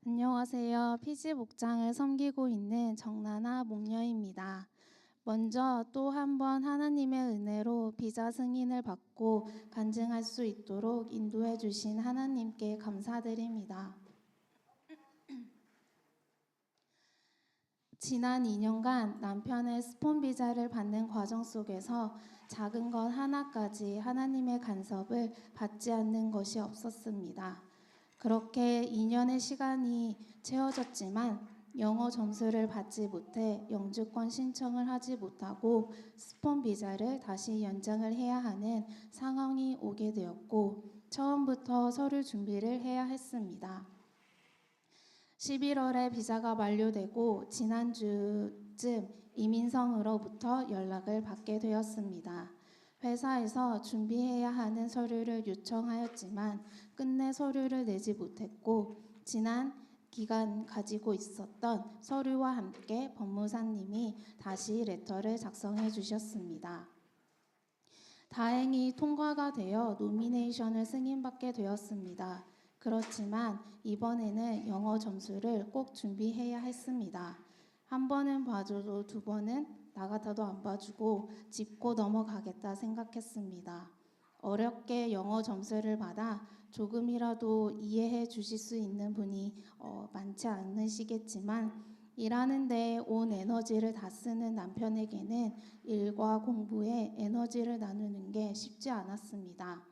안녕하세요. 피지 목장을 섬기고 있는 정나나 목녀입니다. 먼저 또 한 번 하나님의 은혜로 비자 승인을 받고 간증할 수 있도록 인도해 주신 하나님께 감사드립니다. 지난 2년간 남편의 스폰 비자를 받는 과정 속에서 작은 것 하나까지 하나님의 간섭을 받지 않는 것이 없었습니다. 그렇게 2년의 시간이 채워졌지만 영어 점수를 받지 못해 영주권 신청을 하지 못하고 스폰 비자를 다시 연장을 해야 하는 상황이 오게 되었고 처음부터 서류 준비를 해야 했습니다. 11월에 비자가 만료되고 지난주쯤 이민성으로부터 연락을 받게 되었습니다. 회사에서 준비해야 하는 서류를 요청하였지만 끝내 서류를 내지 못했고 지난 기간 가지고 있었던 서류와 함께 법무사님이 다시 레터를 작성해 주셨습니다. 다행히 통과가 되어 노미네이션을 승인받게 되었습니다. 그렇지만 이번에는 영어 점수를 꼭 준비해야 했습니다. 한 번은 봐줘도 두 번은 나 같아도 안 봐주고 짚고 넘어가겠다 생각했습니다. 어렵게 영어 점수를 받아 조금이라도 이해해 주실 수 있는 분이 많지 않으시겠지만 일하는데 온 에너지를 다 쓰는 남편에게는 일과 공부에 에너지를 나누는 게 쉽지 않았습니다.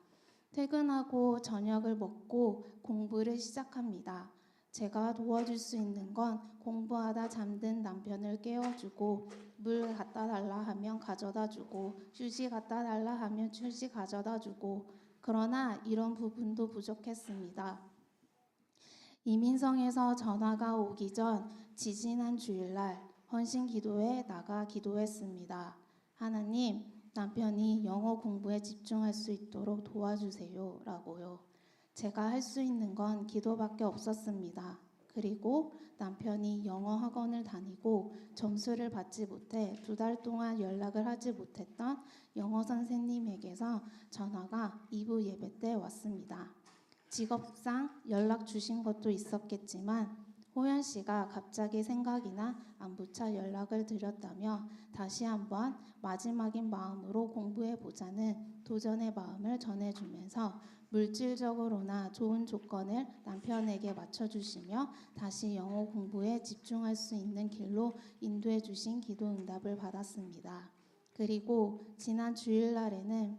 퇴근하고 저녁을 먹고 공부를 시작합니다. 제가 도와줄 수 있는 건 공부하다 잠든 남편을 깨워주고 물 갖다 달라 하면 가져다 주고 휴지 갖다 달라 하면 휴지 가져다 주고 그러나 이런 부분도 부족했습니다. 이민성에서 전화가 오기 전 지지난 주일날 헌신 기도에 나가 기도했습니다. 하나님, 남편이 영어 공부에 집중할 수 있도록 도와주세요 라고요. 제가 할 수 있는 건 기도밖에 없었습니다. 그리고 남편이 영어 학원을 다니고 점수를 받지 못해 2달 동안 연락을 하지 못했던 영어 선생님에게서 전화가 2부 예배 때 왔습니다. 직업상 연락 주신 것도 있었겠지만 호연 씨가 갑자기 생각이나 안부차 연락을 드렸다며 다시 한번 마지막인 마음으로 공부해 보자는 도전의 마음을 전해주면서 물질적으로나 좋은 조건을 남편에게 맞춰주시며 다시 영어 공부에 집중할 수 있는 길로 인도해 주신 기도 응답을 받았습니다. 그리고 지난 주일날에는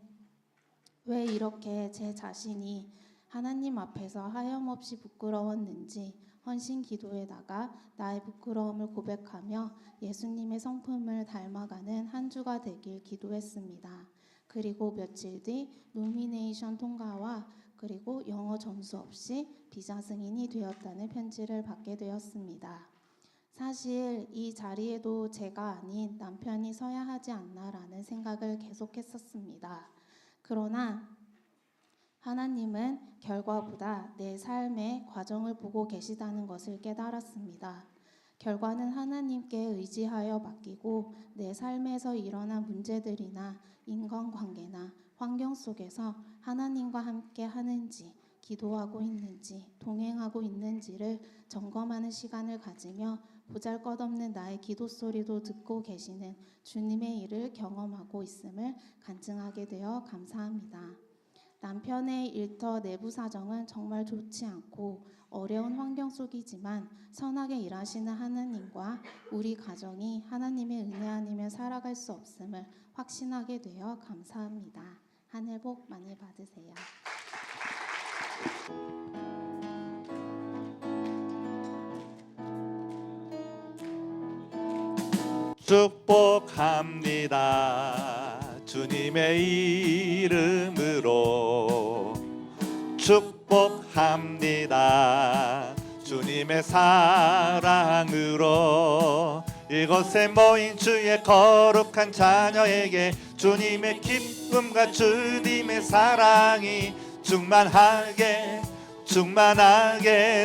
왜 이렇게 제 자신이 하나님 앞에서 하염없이 부끄러웠는지 헌신 기도에다가 나의 부끄러움을 고백하며 예수님의 성품을 닮아가는 한 주가 되길 기도했습니다. 그리고 며칠 뒤 노미네이션 통과와 그리고 영어 점수 없이 비자 승인이 되었다는 편지를 받게 되었습니다. 사실 이 자리에도 제가 아닌 남편이 서야 하지 않나라는 생각을 계속했었습니다. 그러나 하나님은 결과보다 내 삶의 과정을 보고 계시다는 것을 깨달았습니다. 결과는 하나님께 의지하여 맡기고 내 삶에서 일어난 문제들이나 인간관계나 환경 속에서 하나님과 함께 하는지 기도하고 있는지 동행하고 있는지를 점검하는 시간을 가지며 보잘것없는 나의 기도 소리도 듣고 계시는 주님의 일을 경험하고 있음을 간증하게 되어 감사합니다. 남편의 일터 내부 사정은 정말 좋지 않고 어려운 환경 속이지만 선하게 일하시는 하나님과 우리 가정이 하나님의 은혜 아니면 살아갈 수 없음을 확신하게 되어 감사합니다. 하늘 복 많이 받으세요. 축복합니다. 주님의 이름으로 축복합니다. 주님의 사랑으로 이곳에 모인 주의 거룩한 자녀에게 주님의 기쁨과 주님의 사랑이 충만하게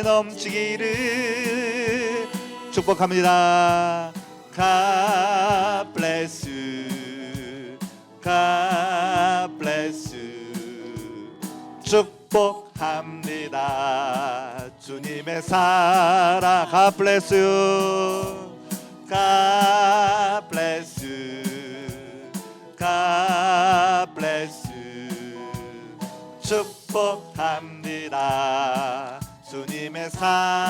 넘치기를 축복합니다. God bless you. God bless you. 축복합니다. 주님의 주님의 사랑. God bless you. God bless you. God bless you. 축복합니다. 주님의 사랑으로.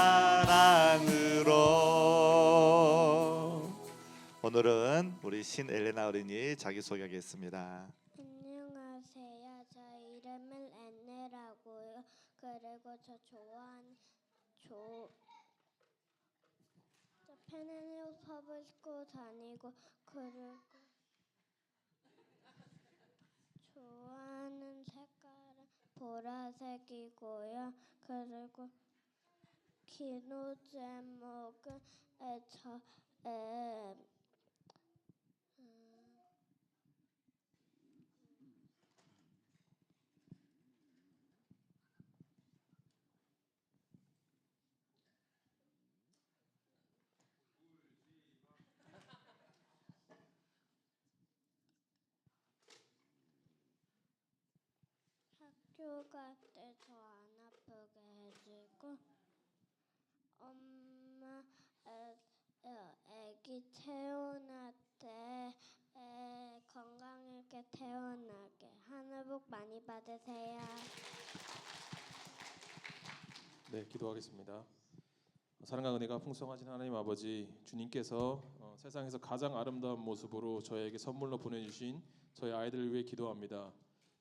오늘은 우리 신엘레나 어린이 자기소개하겠습니다. 안녕하세요. 저 이름은 엔네라고요. 그리고 저 페네니오 퍼블스쿨 다니고 그리고 좋아하는 색깔은 보라색이고요. 그리고 기도 제목은 학교 갈 때 더 안 아프게 해주고 엄마 애기 태어날 때 건강하게 태어나게 하늘 복 많이 받으세요. 네, 기도하겠습니다. 사랑과 은혜가 풍성하신 하나님 아버지, 주님께서 세상에서 가장 아름다운 모습으로 저에게 선물로 보내주신 저희 아이들을 위해 기도합니다.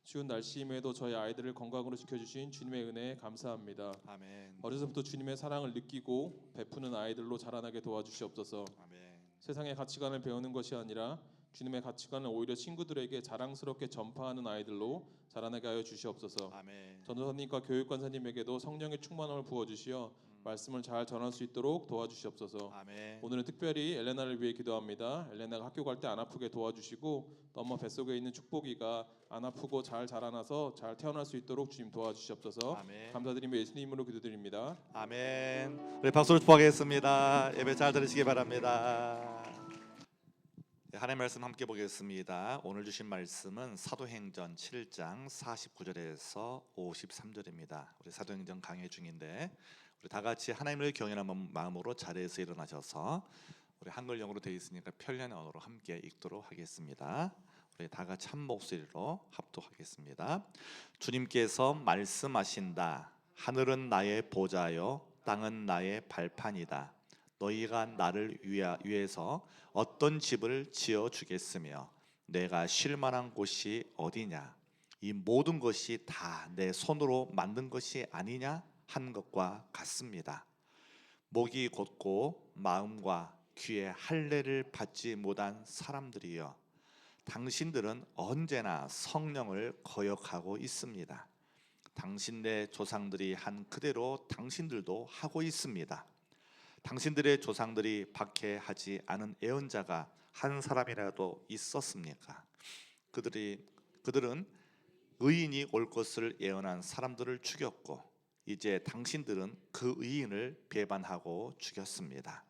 추운 날씨임에도 저희 아이들을 건강으로 지켜주신 주님의 은혜에 감사합니다. 아멘. 어려서부터 주님의 사랑을 느끼고 베푸는 아이들로 자라나게 도와주시옵소서. 아멘. 세상의 가치관을 배우는 것이 아니라 주님의 가치관을 오히려 친구들에게 자랑스럽게 전파하는 아이들로 자라나게 하여 주시옵소서. 아멘. 전도사님과 교육관사님에게도 성령의 충만함을 부어주시어 말씀을 잘 전할 수 있도록 도와주시옵소서. 아멘. 오늘은 특별히 엘레나를 위해 기도합니다. 엘레나가 학교 갈 때 안 아프게 도와주시고 또 엄마 뱃속에 있는 축복이가 안 아프고 잘 자라나서 잘 태어날 수 있도록 주님 도와주시옵소서. 아멘. 감사드리며 예수님 이름으로 기도드립니다. 아멘. 우리 박수로 축복하겠습니다. 예배 잘 들으시기 바랍니다. 하나님의 말씀 함께 보겠습니다. 오늘 주신 말씀은 사도행전 7장 49절에서 53절입니다. 우리 사도행전 강해 중인데 우리 다 같이 하나님을 경외하는 마음으로 자리에서 일어나셔서 우리 한글 영어로 되어 있으니까 편리한 언어로 함께 읽도록 하겠습니다. 우리 다 같이 한 목소리로 합독하겠습니다. 주님께서 말씀하신다. 하늘은 나의 보좌요 땅은 나의 발판이다. 너희가 나를 위해서 어떤 집을 지어 주겠으며 내가 쉴 만한 곳이 어디냐? 이 모든 것이 다 내 손으로 만든 것이 아니냐 한 것과 같습니다. 목이 곧고 마음과 귀에 할례를 받지 못한 사람들이여, 당신들은 언제나 성령을 거역하고 있습니다. 당신네 조상들이 한 그대로 당신들도 하고 있습니다. 당신들의 조상들이 박해하지 않은 예언자가 한 사람이라도 있었습니까? 그들은 의인이 올 것을 예언한 사람들을 죽였고 이제 당신들은 그 의인을 배반하고 죽였습니다.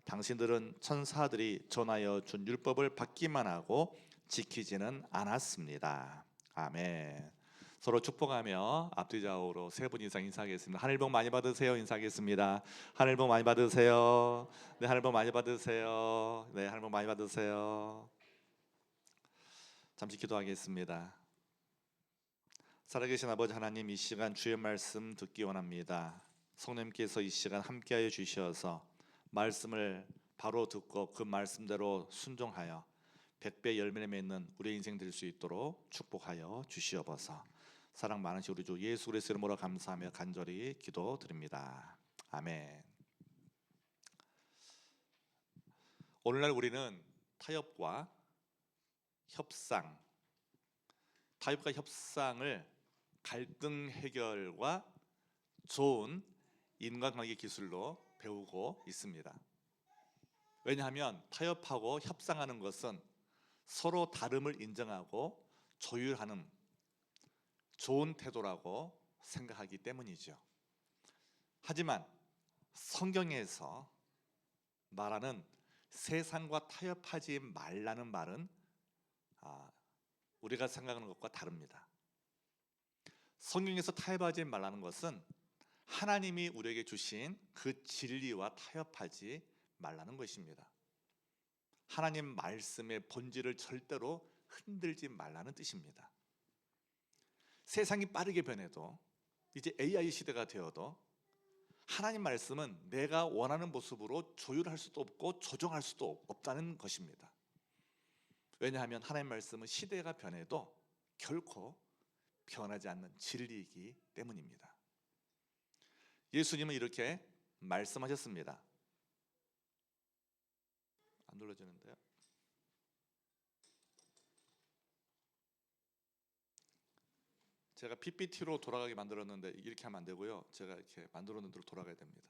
당신들은 천사들이 전하여 준 율법을 받기만 하고 지키지는 않았습니다. 아멘. 서로 축복하며 앞뒤 좌우로 세 분 이상 인사하겠습니다. 하늘 복 많이 받으세요. 인사하겠습니다. 하늘 복 많이 받으세요. 네, 하늘 복 많이 받으세요. 네, 하늘 복 많이 받으세요. 잠시 기도하겠습니다. 살아계신 아버지 하나님, 이 시간 주의 말씀 듣기 원합니다. 성령님께서 이 시간 함께하여 주셔서 말씀을 바로 듣고 그 말씀대로 순종하여 100배 열매를 맺는 우리의 인생 될 수 있도록 축복하여 주시옵소서. 사랑 많으신 우리 주 예수 그리스도 이름으로 감사하며 간절히 기도드립니다. 아멘. 오늘날 우리는 타협과 협상을 갈등 해결과 좋은 인간관계 기술로 배우고 있습니다. 왜냐하면 타협하고 협상하는 것은 서로 다름을 인정하고 조율하는 좋은 태도라고 생각하기 때문이죠. 하지만 성경에서 말하는 세상과 타협하지 말라는 말은 우리가 생각하는 것과 다릅니다. 성경에서 타협하지 말라는 것은 하나님이 우리에게 주신 그 진리와 타협하지 말라는 것입니다. 하나님 말씀의 본질을 절대로 흔들지 말라는 뜻입니다. 세상이 빠르게 변해도 이제 AI 시대가 되어도 하나님 말씀은 내가 원하는 모습으로 조율할 수도 없고 조정할 수도 없다는 것입니다. 왜냐하면 하나님 말씀은 시대가 변해도 결코 변하지 않는 진리이기 때문입니다. 예수님은 이렇게 말씀하셨습니다. 안 눌러지는데요. 제가 PPT로 돌아가게 만들었는데 이렇게 하면 안 되고요. 제가 이렇게 만들어놓은 대로 돌아가야 됩니다.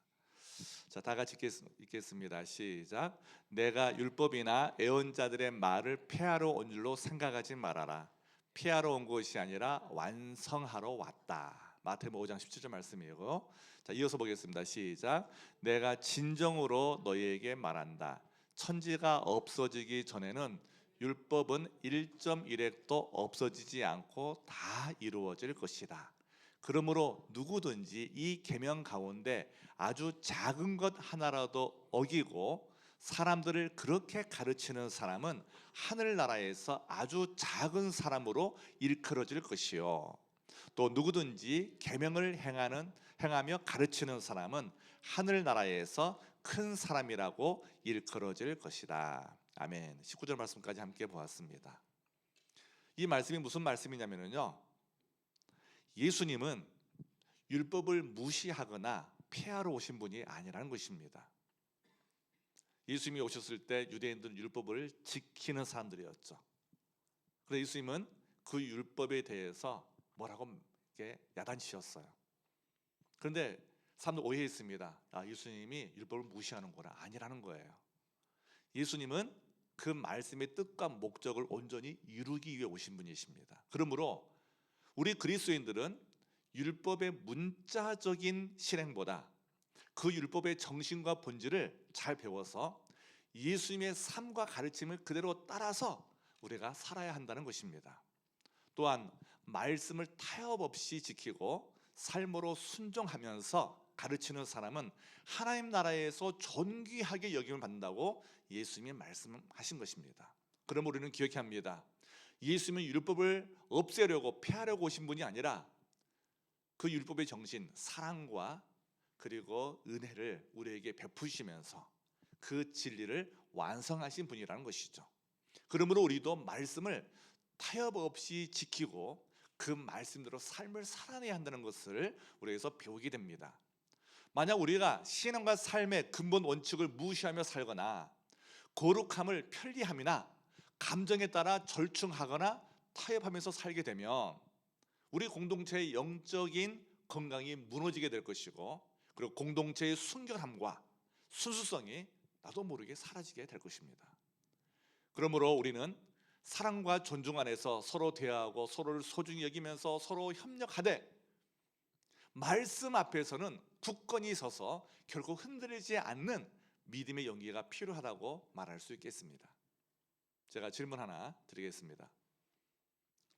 자, 다 같이 읽겠습니다. 시작. 내가 율법이나 애언자들의 말을 폐하러 온 줄로 생각하지 말아라. 폐하러 온 것이 아니라 완성하러 왔다. 마태복음 5장 17절 말씀이고, 자, 이어서 보겠습니다. 시작. 내가 진정으로 너희에게 말한다. 천지가 없어지기 전에는 율법은 1.1획도 없어지지 않고 다 이루어질 것이다. 그러므로 누구든지 이 계명 가운데 아주 작은 것 하나라도 어기고 사람들을 그렇게 가르치는 사람은 하늘나라에서 아주 작은 사람으로 일컬어질 것이요, 또 누구든지 계명을 행하며 가르치는 사람은 하늘나라에서 큰 사람이라고 일컬어질 것이다. 아멘. 19절 말씀까지 함께 보았습니다. 이 말씀이 무슨 말씀이냐면요, 예수님은 율법을 무시하거나 폐하러 오신 분이 아니라는 것입니다. 예수님이 오셨을 때 유대인들은 율법을 지키는 사람들이었죠. 그래서 예수님은 그 율법에 대해서 뭐라고 야단치셨어요. 그런데 사람들 오해했습니다. 예수님이 율법을 무시하는구나. 아니라는 거예요. 예수님은 그 말씀의 뜻과 목적을 온전히 이루기 위해 오신 분이십니다. 그러므로 우리 그리스도인들은 율법의 문자적인 실행보다 그 율법의 정신과 본질을 잘 배워서 예수님의 삶과 가르침을 그대로 따라서 우리가 살아야 한다는 것입니다. 또한 말씀을 타협 없이 지키고 삶으로 순종하면서 가르치는 사람은 하나님 나라에서 존귀하게 여김을 받는다고 예수님이 말씀하신 것입니다. 그럼 우리는 기억해야 합니다. 예수님은 율법을 없애려고 폐하려고 오신 분이 아니라 그 율법의 정신, 사랑과 그리고 은혜를 우리에게 베푸시면서 그 진리를 완성하신 분이라는 것이죠. 그러므로 우리도 말씀을 타협 없이 지키고 그 말씀대로 삶을 살아내야 한다는 것을 우리에게서 배우게 됩니다. 만약 우리가 신앙과 삶의 근본 원칙을 무시하며 살거나 거룩함을 편리함이나 감정에 따라 절충하거나 타협하면서 살게 되면 우리 공동체의 영적인 건강이 무너지게 될 것이고, 그리고 공동체의 순결함과 순수성이 나도 모르게 사라지게 될 것입니다. 그러므로 우리는 사랑과 존중 안에서 서로 대화하고 서로를 소중히 여기면서 서로 협력하되 말씀 앞에서는 굳건히 서서 결국 흔들리지 않는 믿음의 용기가 필요하다고 말할 수 있겠습니다. 제가 질문 하나 드리겠습니다.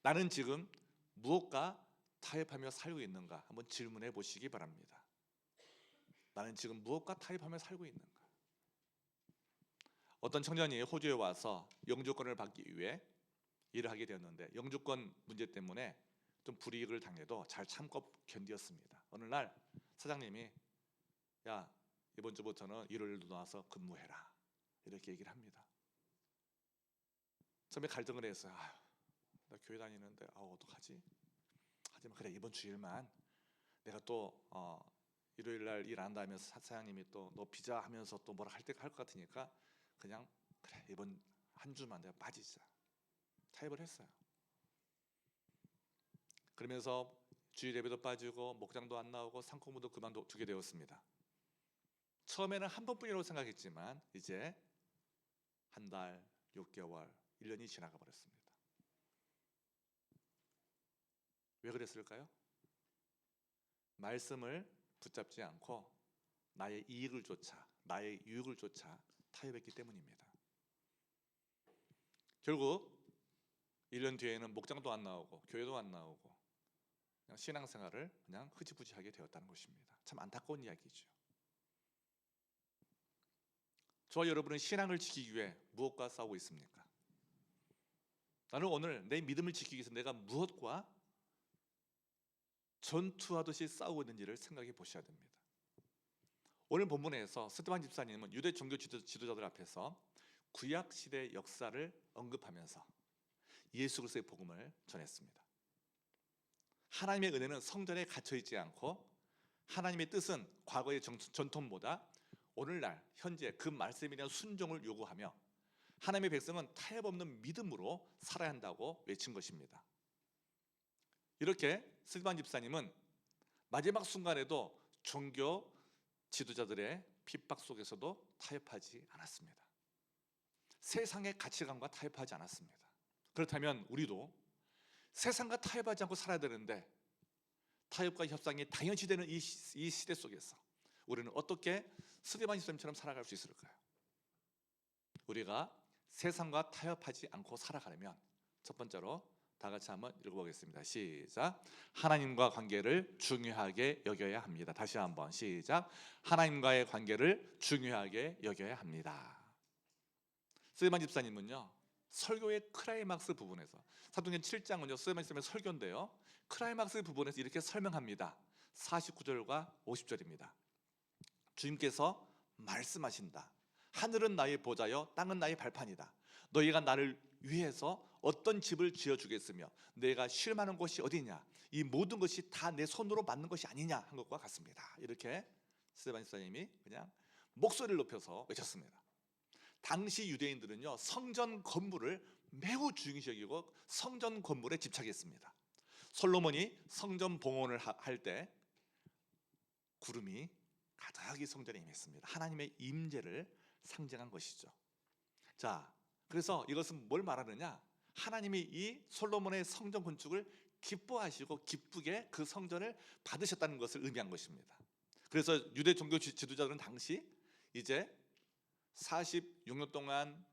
나는 지금 무엇과 타협하며 살고 있는가? 한번 질문해 보시기 바랍니다. 나는 지금 무엇과 타협하며 살고 있는가? 어떤 청년이 호주에 와서 영주권을 받기 위해 일을 하게 되었는데 영주권 문제 때문에 좀 불이익을 당해도 잘 참고 견디었습니다. 어느 날 사장님이 야, 이번 주부터는 일요일도 나와서 근무해라, 이렇게 얘기를 합니다. 처음에 갈등을 했어요. 나 교회 다니는데 어떡하지? 하지만 그래, 이번 주일만 내가 또 일요일 날 일 안 한다면 사장님이 또 너 비자 하면서 또 뭐라 할 것 같으니까 그냥 그래, 이번 한 주만 내가 빠지자, 타협을 했어요. 그러면서 주일 예배도 빠지고 목장도 안 나오고 상고문도 그만두게 되었습니다. 처음에는 한 번뿐이라고 생각했지만 이제 한 달, 6개월, 1년이 지나가 버렸습니다. 왜 그랬을까요? 말씀을 붙잡지 않고 나의 이익을 쫓아, 나의 유익을 쫓아 타협했기 때문입니다. 결국 1년 뒤에는 목장도 안 나오고 교회도 안 나오고 그냥 신앙생활을 그냥 흐지부지하게 되었다는 것입니다. 참 안타까운 이야기죠. 저와 여러분은 신앙을 지키기 위해 무엇과 싸우고 있습니까? 나는 오늘 내 믿음을 지키기 위해서 내가 무엇과 전투하듯이 싸우고 있는지를 생각해 보셔야 됩니다. 오늘 본문에서 스데반 집사님은 유대 종교 지도자들 앞에서 구약 시대 역사를 언급하면서 예수 그리스도의 복음을 전했습니다. 하나님의 은혜는 성전에 갇혀 있지 않고 하나님의 뜻은 과거의 전통보다 오늘날 현재 그 말씀에 대한 순종을 요구하며 하나님의 백성은 타협 없는 믿음으로 살아야 한다고 외친 것입니다. 이렇게 스데반 집사님은 마지막 순간에도 종교 지도자들의 핍박 속에서도 타협하지 않았습니다. 세상의 가치관과 타협하지 않았습니다. 그렇다면 우리도 세상과 타협하지 않고 살아야 되는데 타협과 협상이 당연시되는 이 시대 속에서 우리는 어떻게 스데반 집사님처럼 살아갈 수 있을까요? 우리가 세상과 타협하지 않고 살아가려면 첫 번째로 다 같이 한번 읽어보겠습니다. 시작. 하나님과 관계를 중요하게 여겨야 합니다. 다시 한번 시작. 하나님과의 관계를 중요하게 여겨야 합니다. 스데반 집사님은요, 설교의 크라이막스 부분에서 사도행전 7장은요 스데반 집사님의 설교인데요, 크라이막스 부분에서 이렇게 설명합니다. 49절과 50절입니다. 주님께서 말씀하신다. 하늘은 나의 보좌여 땅은 나의 발판이다. 너희가 나를 위해서 어떤 집을 지어주겠으며 내가 쉴만한 곳이 어디냐, 이 모든 것이 다 내 손으로 만든 것이 아니냐 한 것과 같습니다. 이렇게 스데반 집사님이 그냥 목소리를 높여서 외쳤습니다. 당시 유대인들은요 성전 건물을 매우 중요시 여기고 성전 건물에 집착했습니다. 솔로몬이 성전 봉헌을 할 때 구름이 가득히 성전에 임했습니다. 하나님의 임재를 상징한 것이죠. 자, 그래서 이것은 뭘 말하느냐, 하나님이 이 솔로몬의 성전 건축을 기뻐하시고 기쁘게 그 성전을 받으셨다는 것을 의미한 것입니다. 그래서 유대 종교 지도자들은 당시 이제 46년 동안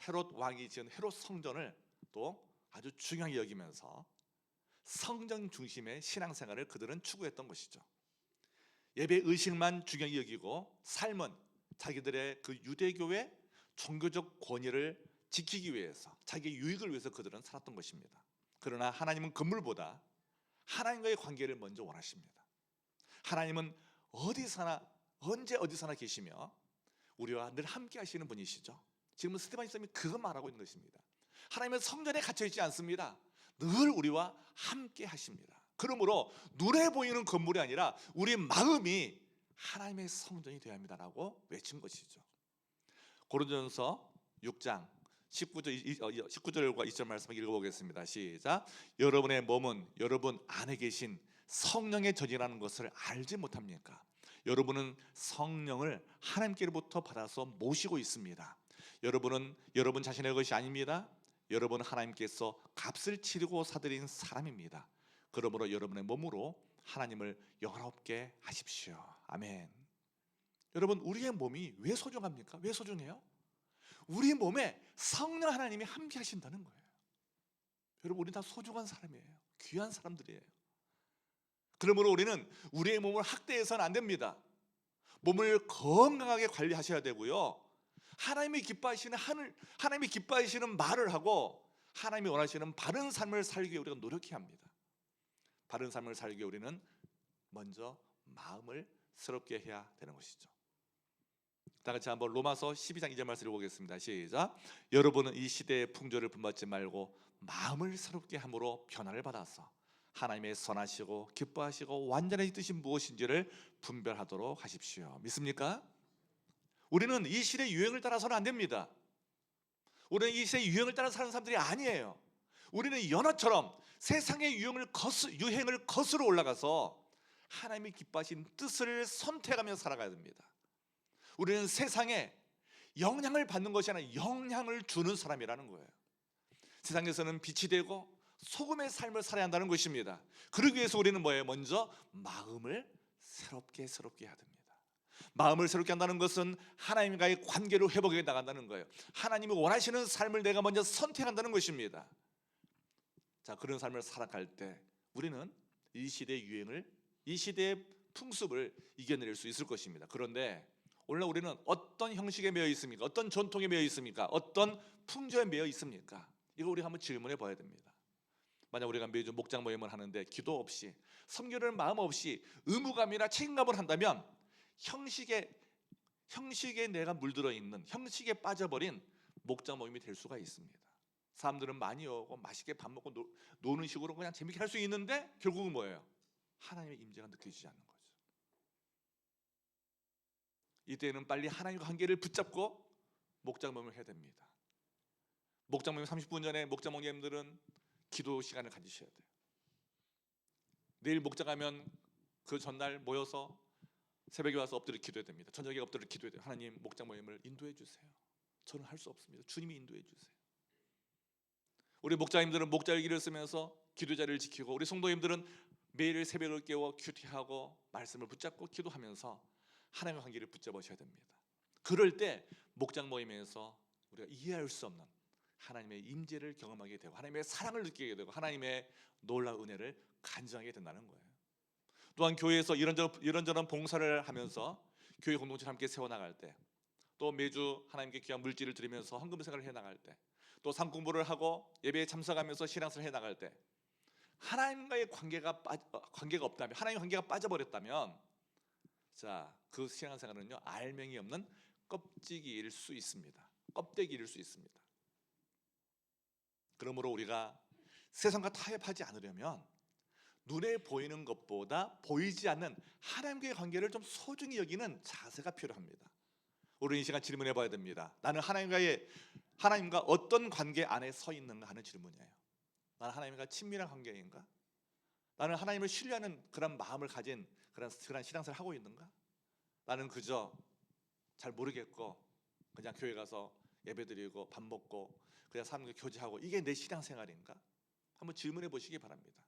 헤롯 왕이 지은 헤롯 성전을 또 아주 중요하게 여기면서 성전 중심의 신앙생활을 그들은 추구했던 것이죠. 예배 의식만 중요하게 여기고 삶은 자기들의 그 유대교의 종교적 권위를 지키기 위해서 자기의 유익을 위해서 그들은 살았던 것입니다. 그러나 하나님은 건물보다 하나님과의 관계를 먼저 원하십니다. 하나님은 어디서나 언제 어디서나 계시며 우리와 늘 함께 하시는 분이시죠. 지금 스데반 집사님이 그거 말하고 있는 것입니다. 하나님은 성전에 갇혀 있지 않습니다. 늘 우리와 함께 하십니다. 그러므로 눈에 보이는 건물이 아니라 우리 마음이 하나님의 성전이 되어야 합니다라고 외친 것이죠. 고린도전서 6장 19절과 20절 말씀 읽어보겠습니다. 시작. 여러분의 몸은 여러분 안에 계신 성령의 전이라는 것을 알지 못합니까? 여러분은 성령을 하나님께로부터 받아서 모시고 있습니다. 여러분은 여러분 자신의 것이 아닙니다. 여러분은 하나님께서 값을 치르고 사들인 사람입니다. 그러므로 여러분의 몸으로 하나님을 영화롭게 하십시오. 아멘. 여러분, 우리의 몸이 왜 소중합니까? 왜 소중해요? 우리 몸에 성령 하나님이 함께 하신다는 거예요. 여러분, 우리 다 소중한 사람이에요. 귀한 사람들이에요. 그러므로 우리는 우리의 몸을 학대해서는 안 됩니다. 몸을 건강하게 관리하셔야 되고요. 하나님이 기뻐하시는 말을 하고 하나님이 원하시는 바른 삶을 살기 위해 우리가 노력해야 합니다. 바른 삶을 살기 위해 우리는 먼저 마음을 새롭게 해야 되는 것이죠. 다 같이 한번 로마서 12장 2절 말씀을 보겠습니다. 시작. 여러분은 이 시대의 풍조를 본받지 말고 마음을 새롭게 함으로 변화를 받아서 하나님의 선하시고 기뻐하시고 완전한 뜻이 무엇인지를 분별하도록 하십시오. 믿습니까? 우리는 이 시대의 유행을 따라서는 안 됩니다. 우리는 이 시대의 유행을 따라 사는 사람들이 아니에요. 우리는 연어처럼 세상의 유행을 거스러 올라가서 하나님이 기뻐하신 뜻을 선택하며 살아가야 됩니다. 우리는 세상에 영향을 받는 것이 아니라 영향을 주는 사람이라는 거예요. 세상에서는 빛이 되고 소금의 삶을 살아야 한다는 것입니다. 그러기 위해서 우리는 뭐예요? 먼저 마음을 새롭게 해야 됩니다. 마음을 새롭게 한다는 것은 하나님과의 관계를 회복해 나간다는 거예요. 하나님이 원하시는 삶을 내가 먼저 선택한다는 것입니다. 자, 그런 삶을 살아갈 때 우리는 이 시대의 유행을, 이 시대의 풍습을 이겨낼 수 있을 것입니다. 그런데 오늘날 우리는 어떤 형식에 매여 있습니까? 어떤 전통에 매여 있습니까? 어떤 풍조에 매여 있습니까? 이거 우리가 한번 질문해 봐야 됩니다. 만약 우리가 매주 목장 모임을 하는데 기도 없이, 섬기는 마음 없이 의무감이나 책임감을 한다면 형식에 내가 물들어 있는, 형식에 빠져버린 목장 모임이 될 수가 있습니다. 사람들은 많이 오고 맛있게 밥 먹고 노는 식으로 그냥 재밌게 할 수 있는데 결국은 뭐예요? 하나님의 임재가 느껴지지 않는 거죠. 이때는 빨리 하나님과 관계를 붙잡고 목장 모임을 해야 됩니다. 목장 모임 30분 전에 목장 모임들은 기도 시간을 가지셔야 돼요. 내일 목장 가면 그 전날 모여서 새벽에 와서 엎드려 기도해야 됩니다. 저녁에 엎드려 기도해야 돼요. 하나님, 목장 모임을 인도해 주세요. 저는 할 수 없습니다. 주님이 인도해 주세요. 우리 목장님들은 목자일기를 쓰면서 기도 자리를 지키고, 우리 성도님들은 매일 새벽을 깨워 큐티하고 말씀을 붙잡고 기도하면서 하나님과 관계를 붙잡으셔야 됩니다. 그럴 때 목장 모임에서 우리가 이해할 수 없는 하나님의 임재를 경험하게 되고, 하나님의 사랑을 느끼게 되고, 하나님의 놀라운 은혜를 간증하게 된다는 거예요. 또한 교회에서 이런저런 봉사를 하면서 교회 공동체를 함께 세워나갈 때, 또 매주 하나님께 귀한 물질을 드리면서 헌금 생활을 해나갈 때, 또 상 공부를 하고 예배에 참석하면서 신앙생활을 해나갈 때, 하나님과의 관계가 없다면, 하나님의 관계가 빠져버렸다면, 자, 그 신앙생활은요, 알맹이 없는 껍질일 수 있습니다. 껍데기일 수 있습니다. 그러므로 우리가 세상과 타협하지 않으려면 눈에 보이는 것보다 보이지 않는 하나님과의 관계를 좀 소중히 여기는 자세가 필요합니다. 우리 이 시간 질문해 봐야 됩니다. 나는 하나님과 어떤 관계 안에 서 있는가 하는 질문이에요. 나는 하나님과 친밀한 관계인가? 나는 하나님을 신뢰하는 그런 마음을 가진 그런 신앙생활을 하고 있는가? 나는 그저 잘 모르겠고 그냥 교회 가서 예배드리고 밥 먹고 그냥 사람들과 교제하고, 이게 내 신앙생활인가? 한번 질문해 보시기 바랍니다.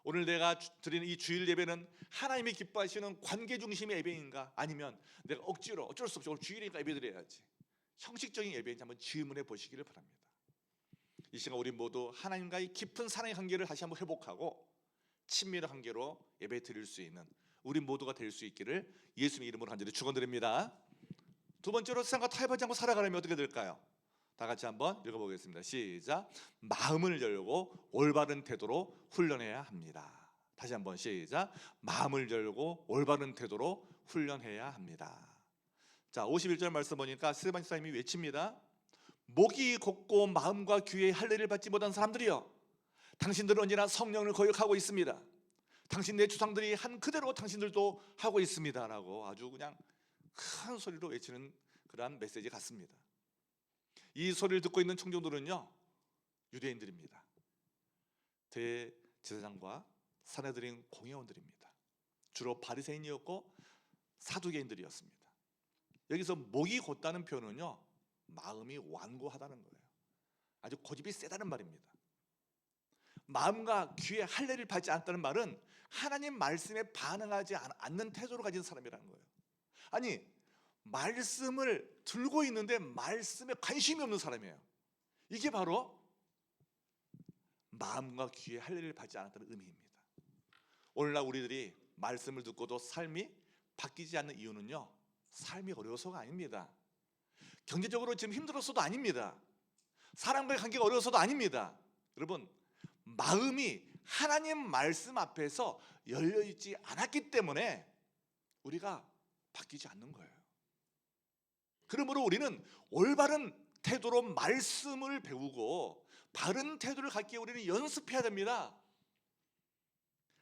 오늘 내가 드리는 이 주일 예배는 하나님이 기뻐하시는 관계 중심의 예배인가? 아니면 내가 억지로 어쩔 수 없이 오늘 주일이니까 예배드려야지, 형식적인 예배인지 한번 질문해 보시기를 바랍니다. 이 시간 우리 모두 하나님과의 깊은 사랑의 관계를 다시 한번 회복하고 친밀한 관계로 예배 드릴 수 있는 우리 모두가 될 수 있기를 예수님의 이름으로 간절히 축원드립니다. 두 번째로, 세상과 타협하지 않고 살아가려면 어떻게 될까요? 다 같이 한번 읽어보겠습니다. 시작. 마음을 열고 올바른 태도로 훈련해야 합니다. 다시 한번 시작. 마음을 열고 올바른 태도로 훈련해야 합니다. 자, 51절 말씀 보니까 스테반 집사님이 외칩니다. 목이 곧고 마음과 귀에 할례를 받지 못한 사람들이여, 당신들은 언제나 성령을 거역하고 있습니다. 당신네 조상들이 한 그대로 당신들도 하고 있습니다 라고 아주 그냥 큰 소리로 외치는 그러한 메시지 같습니다. 이 소리를 듣고 있는 청중들은요, 유대인들입니다. 대제사장과 산헤드린 공회원들입니다. 주로 바리새인이었고 사두개인들이었습니다. 여기서 목이 곧다는 표현은요, 마음이 완고하다는 거예요. 아주 고집이 세다는 말입니다. 마음과 귀에 할례를 받지 않았다는 말은 하나님 말씀에 반응하지 않는 태도를 가진 사람이라는 거예요. 아니, 말씀을 들고 있는데 말씀에 관심이 없는 사람이에요. 이게 바로 마음과 귀에 할례를 받지 않았다는 의미입니다. 오늘날 우리들이 말씀을 듣고도 삶이 바뀌지 않는 이유는요, 삶이 어려워서가 아닙니다. 경제적으로 지금 힘들어서도 아닙니다. 사람과의 관계가 어려워서도 아닙니다. 여러분, 마음이 하나님 말씀 앞에서 열려있지 않았기 때문에 우리가 바뀌지 않는 거예요. 그러므로 우리는 올바른 태도로 말씀을 배우고 바른 태도를 갖기에 우리는 연습해야 됩니다.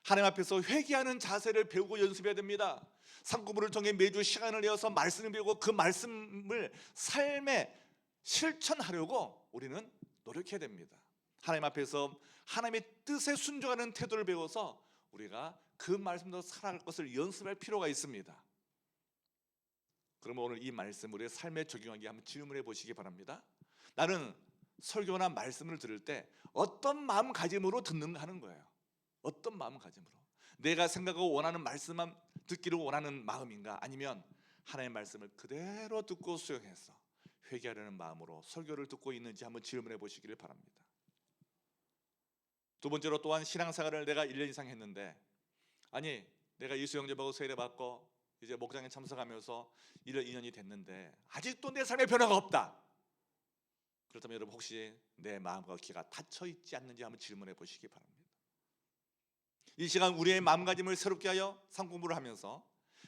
하나님 앞에서 회개하는 자세를 배우고 연습해야 됩니다. 상고문을 통해 매주 시간을 내어서 말씀을 배우고 그 말씀을 삶에 실천하려고 우리는 노력해야 됩니다. 하나님 앞에서 하나님의 뜻에 순종하는 태도를 배워서 우리가 그 말씀대로 살아갈 것을 연습할 필요가 있습니다. 그러면 오늘 이 말씀 우리의 삶에 적용하기 한번 질문해 보시기 바랍니다. 나는 설교나 말씀을 들을 때 어떤 마음가짐으로 듣는가 하는 거예요. 어떤 마음가짐으로, 내가 생각하고 원하는 말씀만 듣기를 원하는 마음인가, 아니면 하나님의 말씀을 그대로 듣고 수용해서 회개하려는 마음으로 설교를 듣고 있는지 한번 질문해 보시기를 바랍니다. 두 번째로 또한 신앙생활을 내가 1년 이상 했는데, 아니 내가 예수 영접하고 세례 받고 이제 목장에 참석하면서 1년 2년이 됐는데 아직도 내 삶에 변화가 없다. 그렇다면 여러분 혹시 내 마음과 귀가 닫혀 있지 않는지 한번 질문해 보시기 바랍니다. 이 시간 우리의 마음가짐을 새롭게 하여 상공부를 하면서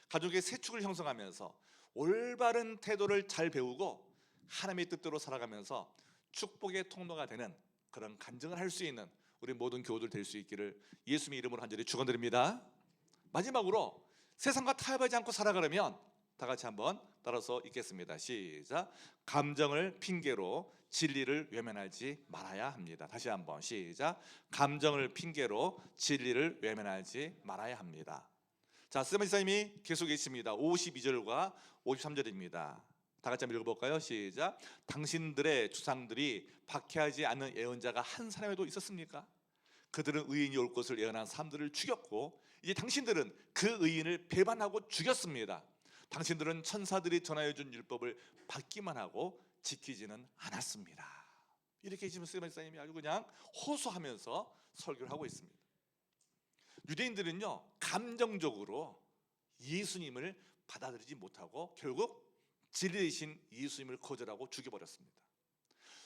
가족의 세축을 형성하면서 올바른 태도를 잘 배우고 하나님의 뜻대로 살아가면서 축복의 통로가 되는 그런 간증을 할 수 있는 우리 모든 교우들 될 수 있기를 예수님의 이름으로 간절히 축원드립니다. 마지막으로 세상과 타협하지 않고 살아가려면 다 같이 한번 따라서 읽겠습니다. 시작. 감정을 핑계로 진리를 외면하지 말아야 합니다. 다시 한번 시작. 감정을 핑계로 진리를 외면하지 말아야 합니다. 자, 스테반 지사님이 계속 있습니다. 52절과 53절입니다. 다 같이 한번 읽어볼까요? 시작. 당신들의 주상들이 박해하지 않는 예언자가 한 사람에도 있었습니까? 그들은 의인이 올 것을 예언한 사람들을 죽였고 이제 당신들은 그 의인을 배반하고 죽였습니다. 당신들은 천사들이 전하여 준 율법을 받기만 하고 지키지는 않았습니다. 이렇게 지금 스테반 지사님이 아주 그냥 호소하면서 설교를 하고 있습니다. 유대인들은요 감정적으로 예수님을 받아들이지 못하고 결국 진리 대신 예수님을 거절하고 죽여버렸습니다.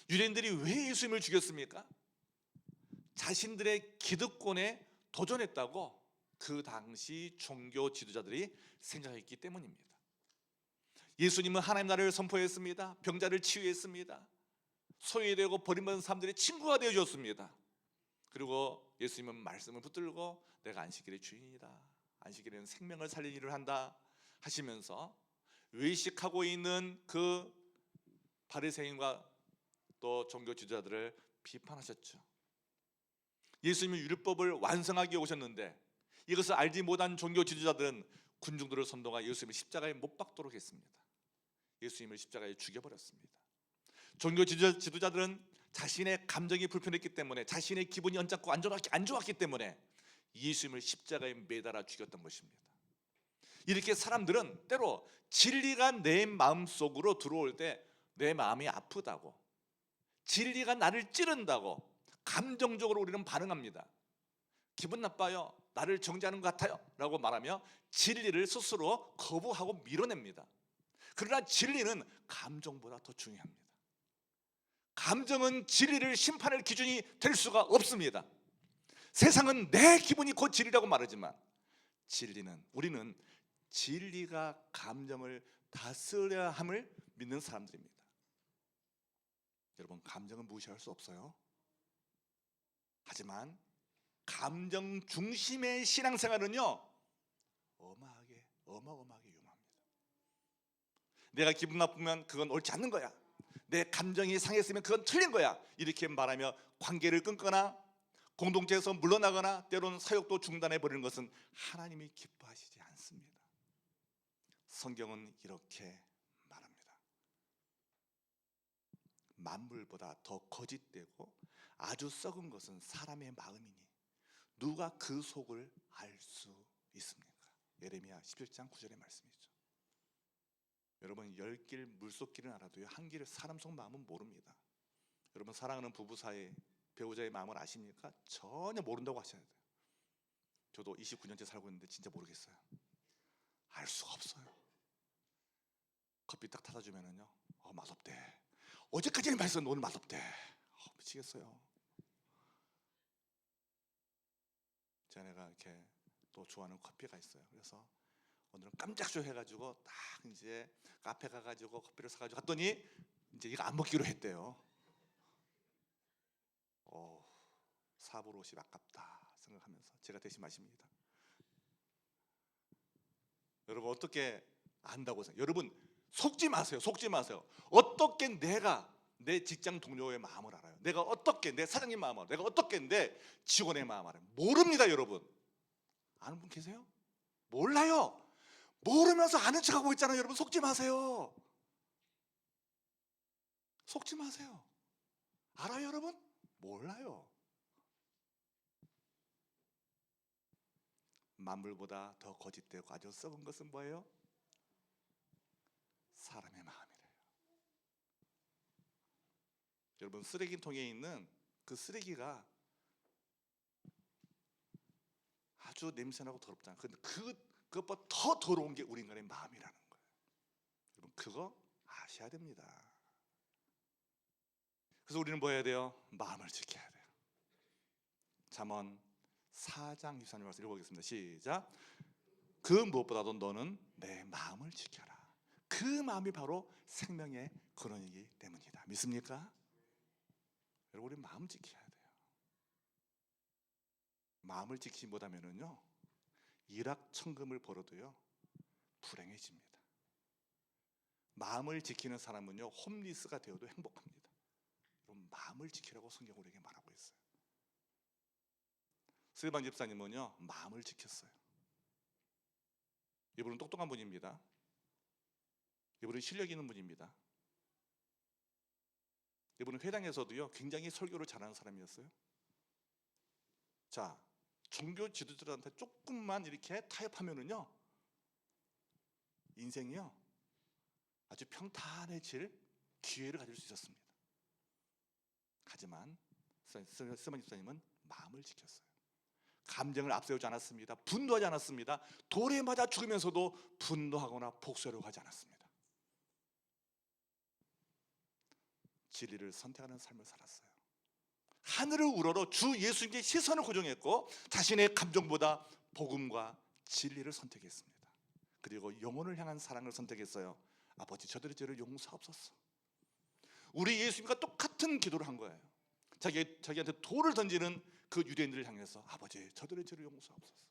유대인들이 왜 예수님을 죽였습니까? 자신들의 기득권에 도전했다고 그 당시 종교 지도자들이 생각했기 때문입니다. 예수님은 하나님 나라를 선포했습니다. 병자를 치유했습니다. 소외되고 버림받은 사람들의 친구가 되어줬습니다. 그리고 예수님은 말씀을 붙들고 내가 안식일의 주인이다, 안식일에는 생명을 살리는 일을 한다 하시면서 외식하고 있는 그 바리새인과 또 종교 지도자들을 비판하셨죠. 예수님이 율법을 완성하게 오셨는데 이것을 알지 못한 종교 지도자들은 군중들을 선동하여 예수님을 십자가에 못 박도록 했습니다. 예수님을 십자가에 죽여버렸습니다. 종교 지도자들은 자신의 감정이 불편했기 때문에, 자신의 기분이 언짢고 안 좋았기 때문에 예수님을 십자가에 매달아 죽였던 것입니다. 이렇게 사람들은 때로 진리가 내 마음속으로 들어올 때 내 마음이 아프다고, 진리가 나를 찌른다고 감정적으로 우리는 반응합니다. 기분 나빠요, 나를 정죄하는 것 같아요 라고 말하며 진리를 스스로 거부하고 밀어냅니다. 그러나 진리는 감정보다 더 중요합니다. 감정은 진리를 심판할 기준이 될 수가 없습니다. 세상은 내 기분이 곧 진리라고 말하지만 우리는 진리가 감정을 다스려야 함을 믿는 사람들입니다. 여러분, 감정은 무시할 수 없어요. 하지만 감정 중심의 신앙생활은요 어마어마하게 위험합니다. 내가 기분 나쁘면 그건 옳지 않는 거야, 내 감정이 상했으면 그건 틀린 거야, 이렇게 말하며 관계를 끊거나 공동체에서 물러나거나 때로는 사역도 중단해 버리는 것은 하나님이 기뻐하시지 않습니다. 성경은 이렇게 말합니다. 만물보다 더 거짓되고 아주 썩은 것은 사람의 마음이니 누가 그 속을 알 수 있습니까? 예레미야 17장 9절의 말씀이죠. 여러분, 10길 물속길은 알아도요 한 길을 사람 속 마음은 모릅니다. 여러분, 사랑하는 부부 사이 배우자의 마음을 아십니까? 전혀 모른다고 하셔야 돼요. 저도 29년째 살고 있는데 진짜 모르겠어요. 알 수가 없어요. 커피 딱 타다 주면은요 맛없대, 어제까지는 맛있었는데 오늘 맛없대, 미치겠어요. 제가 이렇게 또 좋아하는 커피가 있어요. 그래서 오늘은 깜짝 쇼해가지고 딱 이제 카페 가가지고 커피를 사가지고 갔더니 이제 이거 안 먹기로 했대요. 4불 50 아깝다 생각하면서 제가 대신 마십니다. 여러분, 어떻게 안다고 생각해요? 여러분, 속지 마세요. 어떻게 내가 내 직장 동료의 마음을 알아요? 내가 어떻게 내 사장님 마음을 알아요? 내가 어떻게 내 직원의 마음을 알아요? 모릅니다. 여러분, 아는 분 계세요? 몰라요. 모르면서 아는 척하고 있잖아요. 여러분, 속지 마세요. 알아요 여러분? 몰라요. 만물보다 더 거짓되고 아주 썩은 것은 뭐예요? 사람의 마음이래요. 여러분, 쓰레기통에 있는 그 쓰레기가 아주 냄새나고 더럽잖아요. 근데 그것보다 더 더러운 게 우리 인간의 마음이라는 거예요. 여러분 그거 아셔야 됩니다. 그래서 우리는 뭐 해야 돼요? 마음을 지켜야 돼요. 잠언 4장 23절 말씀 읽어보겠습니다. 시작. 그 무엇보다도 너는 내 마음을 지켜라. 그 마음이 바로 생명의 근원이기 때문이다. 믿습니까? 여러분 우리 마음 지켜야 돼요. 마음을 지키지 못하면은요 일확천금을 벌어도요 불행해집니다. 마음을 지키는 사람은요 홈리스가 되어도 행복합니다. 여러분 마음을 지키라고 성경 우리에게 말하고 있어요. 스테반 집사님은요 마음을 지켰어요. 이분은 똑똑한 분입니다. 이분은 실력 있는 분입니다. 이분은 회당에서도요 굉장히 설교를 잘하는 사람이었어요. 자, 종교 지도자들한테 조금만 이렇게 타협하면은요 인생이요 아주 평탄해질 기회를 가질 수 있었습니다. 하지만 스테반 집사님은 마음을 지켰어요. 감정을 앞세우지 않았습니다. 분노하지 않았습니다. 돌에 맞아 죽으면서도 분노하거나 복수하려고 하지 않았습니다. 진리를 선택하는 삶을 살았어요. 하늘을 우러러 주 예수님께 시선을 고정했고 자신의 감정보다 복음과 진리를 선택했습니다. 그리고 영혼을 향한 사랑을 선택했어요. 아버지 저들의 죄를 용서하옵소서. 우리 예수님과 똑같은 기도를 한 거예요. 자기한테 돌을 던지는 그 유대인들을 향해서 아버지 저들의 죄를 용서하옵소서.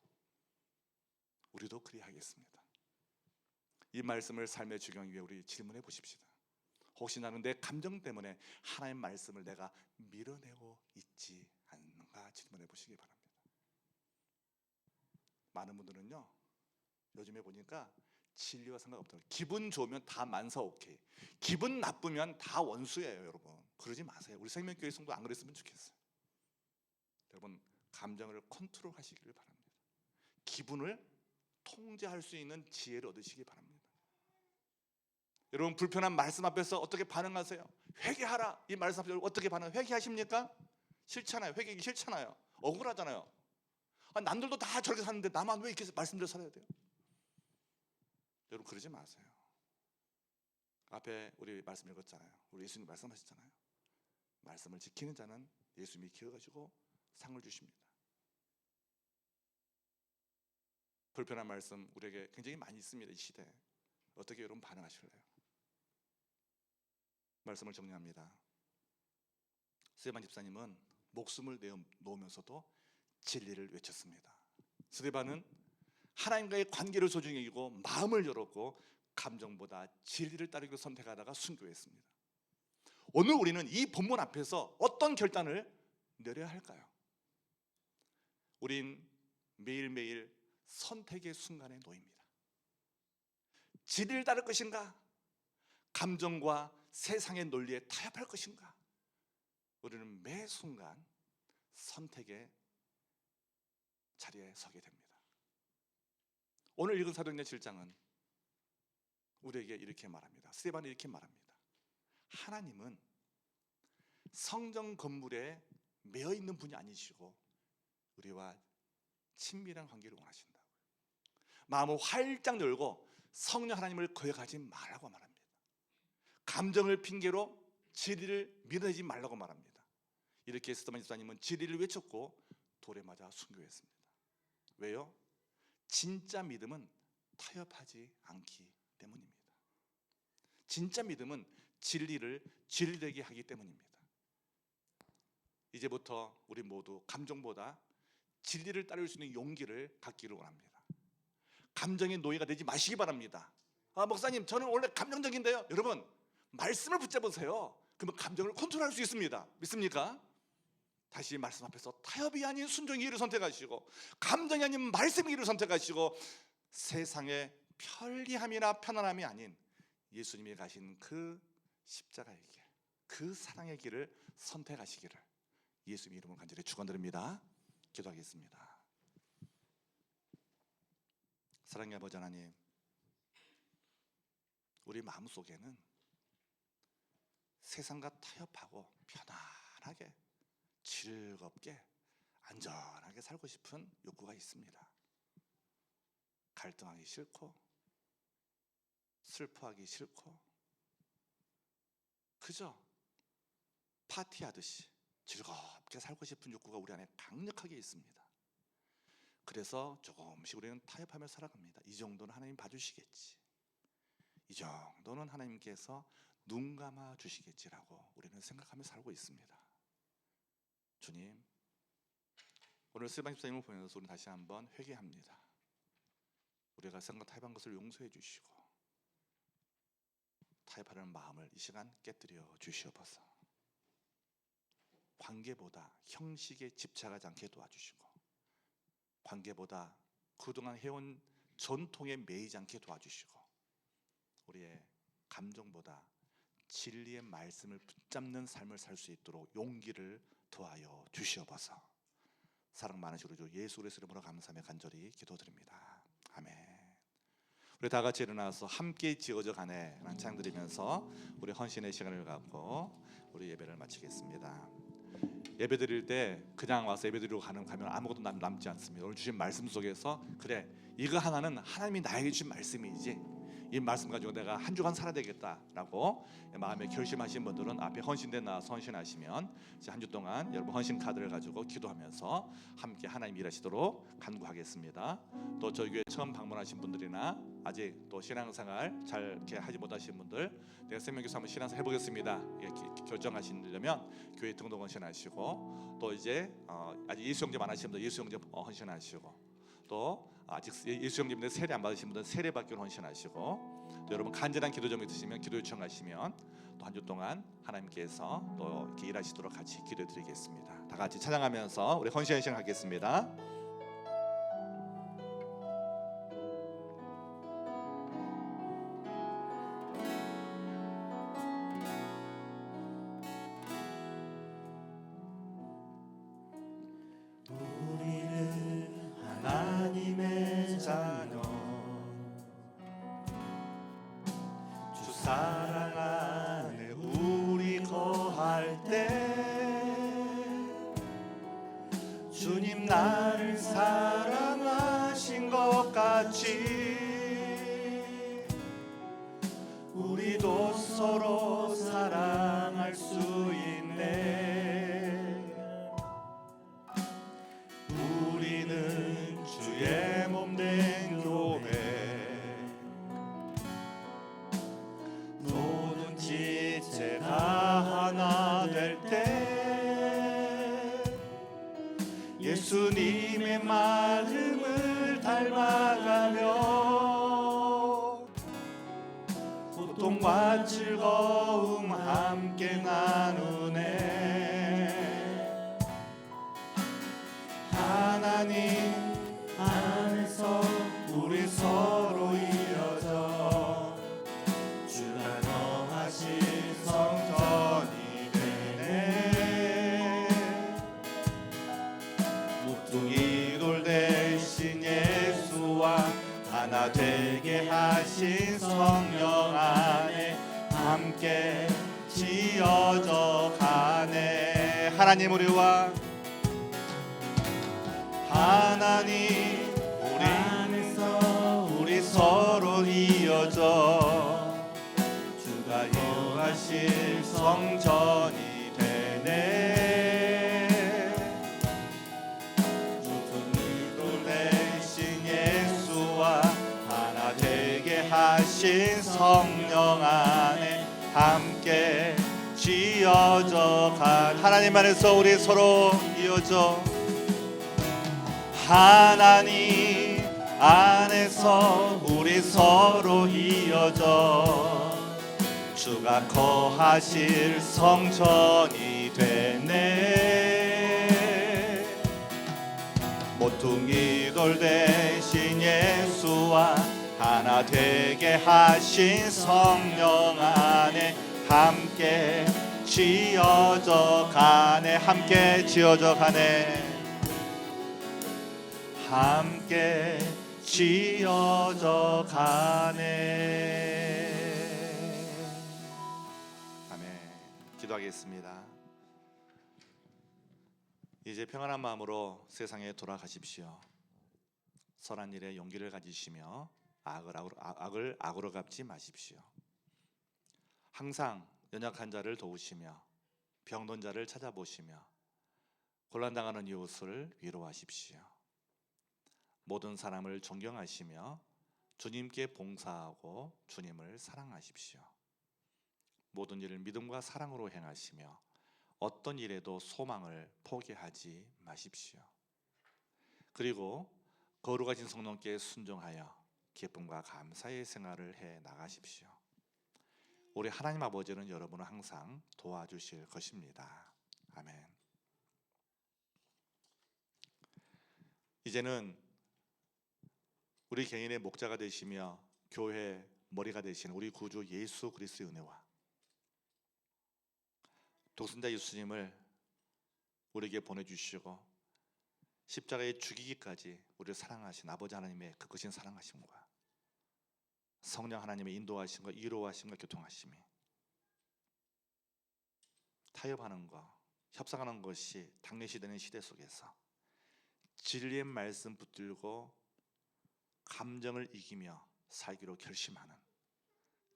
우리도 그리하겠습니다. 이 말씀을 삶에 적용 위해 우리 질문해 보십시다. 혹시 나는 내 감정 때문에 하나님의 말씀을 내가 밀어내고 있지 않는가 질문해 보시기 바랍니다. 많은 분들은요 요즘에 보니까 진리와 상관없더라고요. 기분 좋으면 다 만사 오케이, 기분 나쁘면 다 원수예요. 여러분 그러지 마세요. 우리 생명교회 성도 안 그랬으면 좋겠어요. 여러분 감정을 컨트롤 하시기를 바랍니다. 기분을 통제할 수 있는 지혜를 얻으시기 바랍니다. 여러분 불편한 말씀 앞에서 어떻게 반응하세요? 회개하라 이 말씀 앞에서 어떻게 회개하십니까? 싫잖아요. 회개하기 싫잖아요. 억울하잖아요. 남들도 다 저렇게 사는데 나만 왜 이렇게 말씀대로 살아야 돼요? 여러분 그러지 마세요. 앞에 우리 말씀 읽었잖아요. 우리 예수님 말씀하셨잖아요. 말씀을 지키는 자는 예수님이 기어가지고 상을 주십니다. 불편한 말씀 우리에게 굉장히 많이 있습니다. 이 시대에 어떻게 여러분 반응하실래요? 말씀을 정리합니다. 스데반 집사님은 목숨을 내놓으면서도 진리를 외쳤습니다. 스데반은 하나님과의 관계를 소중히 여기고 마음을 열었고 감정보다 진리를 따르기로 선택하다가 순교했습니다. 오늘 우리는 이 본문 앞에서 어떤 결단을 내려야 할까요? 우린 매일매일 선택의 순간에 놓입니다. 진리를 따를 것인가? 감정과 세상의 논리에 타협할 것인가? 우리는 매 순간 선택의 자리에 서게 됩니다. 오늘 읽은 사도행전 7장은 우리에게 이렇게 말합니다. 스데반이 이렇게 말합니다. 하나님은 성전 건물에 매여 있는 분이 아니시고 우리와 친밀한 관계를 원하신다고요. 마음을 활짝 열고 성령 하나님을 거역하지 말라고 말합니다. 감정을 핑계로 진리를 밀어내지 말라고 말합니다. 이렇게 스데반 집사님은 진리를 외쳤고 돌에 맞아 순교했습니다. 왜요? 진짜 믿음은 타협하지 않기 때문입니다. 진짜 믿음은 진리를 진리되게 하기 때문입니다. 이제부터 우리 모두 감정보다 진리를 따를 수 있는 용기를 갖기를 원합니다. 감정의 노예가 되지 마시기 바랍니다. 목사님 저는 원래 감정적인데요. 여러분 말씀을 붙잡으세요. 그러면 감정을 컨트롤할 수 있습니다. 믿습니까? 다시 말씀 앞에서 타협이 아닌 순종의 길을 선택하시고 감정이 아닌 말씀의 길을 선택하시고 세상의 편리함이나 편안함이 아닌 예수님이 가신 그 십자가의 길, 그 사랑의 길을 선택하시기를 예수님의 이름으로 간절히 축원드립니다. 기도하겠습니다. 사랑의 아버지 하나님, 우리 마음속에는 세상과 타협하고 편안하게 즐겁게 안전하게 살고 싶은 욕구가 있습니다. 갈등하기 싫고 슬퍼하기 싫고 그저 파티하듯이 즐겁게 살고 싶은 욕구가 우리 안에 강력하게 있습니다. 그래서 조금씩 우리는 타협하며 살아갑니다. 이 정도는 하나님 봐주시겠지, 이 정도는 하나님께서 눈 감아 주시겠지라고 우리는 생각하며 살고 있습니다. 주님, 오늘 스테반 집사님을 보면서 우리는 다시 한번 회개합니다. 우리가 생각 타협한 것을 용서해 주시고 타협하려는 마음을 이 시간 깨뜨려 주시옵소서. 관계보다 형식에 집착하지 않게 도와주시고 관계보다 그동안 해온 전통에 매이지 않게 도와주시고 우리의 감정보다 진리의 말씀을 붙잡는 삶을 살 수 있도록 용기를 더하여 주시옵소서. 사랑 많으신 우리 주 예수 그리스도의 이름으로 감사하며 간절히 기도드립니다. 아멘. 우리 다 같이 일어나서 함께 지어져 가네 라는 찬양 드리면서 우리 헌신의 시간을 갖고 우리 예배를 마치겠습니다. 예배 드릴 때 그냥 와서 예배 드리러 가면 아무것도 남지 않습니다. 오늘 주신 말씀 속에서 그래, 이거 하나는 하나님이 나에게 주신 말씀이지, 이 말씀 가지고 내가 한 주간 살아야 되겠다라고 마음에 결심하신 분들은 앞에 헌신대 나와서 헌신하시면 이제 한 주 동안 여러분 헌신 카드를 가지고 기도하면서 함께 하나님 일하시도록 간구하겠습니다. 또 저희 교회 처음 방문하신 분들이나 아직 또 신앙생활 잘 이렇게 하지 못하신 분들, 내가 생명교사 한번 신앙생활 해보겠습니다 이렇게 결정하시려면 교회 등록 헌신하시고, 또 이제 아직 예수 영접 안 하신 분들 예수 영접 헌신하시고, 또 아직 예수 영접인데 세례 안 받으신 분들 세례 받기로 헌신하시고, 또 여러분 간절한 기도 좀 있으시면 기도 요청하시면 또 한 주 동안 하나님께서 또 이렇게 일하시도록 같이 기도해 드리겠습니다. 다 같이 찬양하면서 우리 헌신 하겠습니다. 우리는 하나님의 자녀, 주 사랑 안에 우리 거할 때 주님 나를 사랑하신 것 같이 우리도 서로 사랑할 수 있네. 우리는 주의 몸 된 교회, 모든 지체가 하나 될 때 예수님의 마음을 닮아가며 고통과 즐거움 함께 나누네. 하나님 안에서 우리 서로 이어져 주가 거하신 성전이 되네. 모퉁이 돌 대신 예수와 하나 되게 하신 성령 안에 함께 지어져 가네. 하나님 우리와 하나님 우리 안에서 우리 서로 이어져 주가 거하실 성전이 되네. 모퉁이 돌 대신 예수와 하나 되게 하신 성령 안에 함께 지어져 간 하나님 안에서 우리 서로 이어져, 하나님 안에서 우리 서로 이어져 주가 거하실 성전이 되네. 모퉁이 돌 대신 예수와 하나 되게 하신 성령 안에 함께 지어져 가네. 함께 지어져 가네. 함께 지어져 가네. 아멘. 기도하겠습니다. 이제 평안한 마음으로 세상에 돌아가십시오. 선한 일에 용기를 가지시며 악을 악으로 갚지 마십시오. 항상 연약한 자를 도우시며 병든 자를 찾아보시며 곤란당하는 이웃을 위로하십시오. 모든 사람을 존경하시며 주님께 봉사하고 주님을 사랑하십시오. 모든 일을 믿음과 사랑으로 행하시며 어떤 일에도 소망을 포기하지 마십시오. 그리고 거룩하신 성령께 순종하여 기쁨과 감사의 생활을 해 나가십시오. 우리 하나님 아버지는 여러분을 항상 도와주실 것입니다. 아멘. 이제는 우리 개인의 목자가 되시며 교회 머리가 되신 우리 구주 예수 그리스도의 은혜와 독생자 예수님을 우리에게 보내주시고 십자가에 죽이기까지 우리를 사랑하신 아버지 하나님의 그 크신 사랑하심과 성령 하나님의 인도하심과 위로하심과 교통하심이 타협하는 것, 협상하는 것이 당연시되는 시대 속에서 진리의 말씀 붙들고 감정을 이기며 살기로 결심하는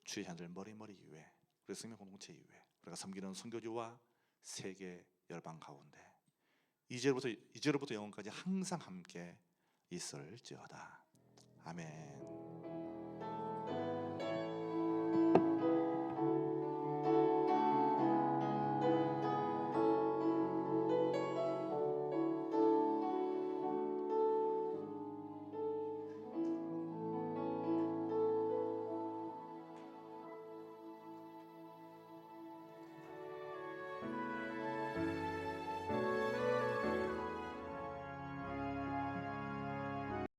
주의 자들 머리머리 이외 우리 생명 공동체 이외 우리가 섬기는 선교주와 세계 열방 가운데 이제로부터 영원까지 항상 함께 있을지어다. 아멘.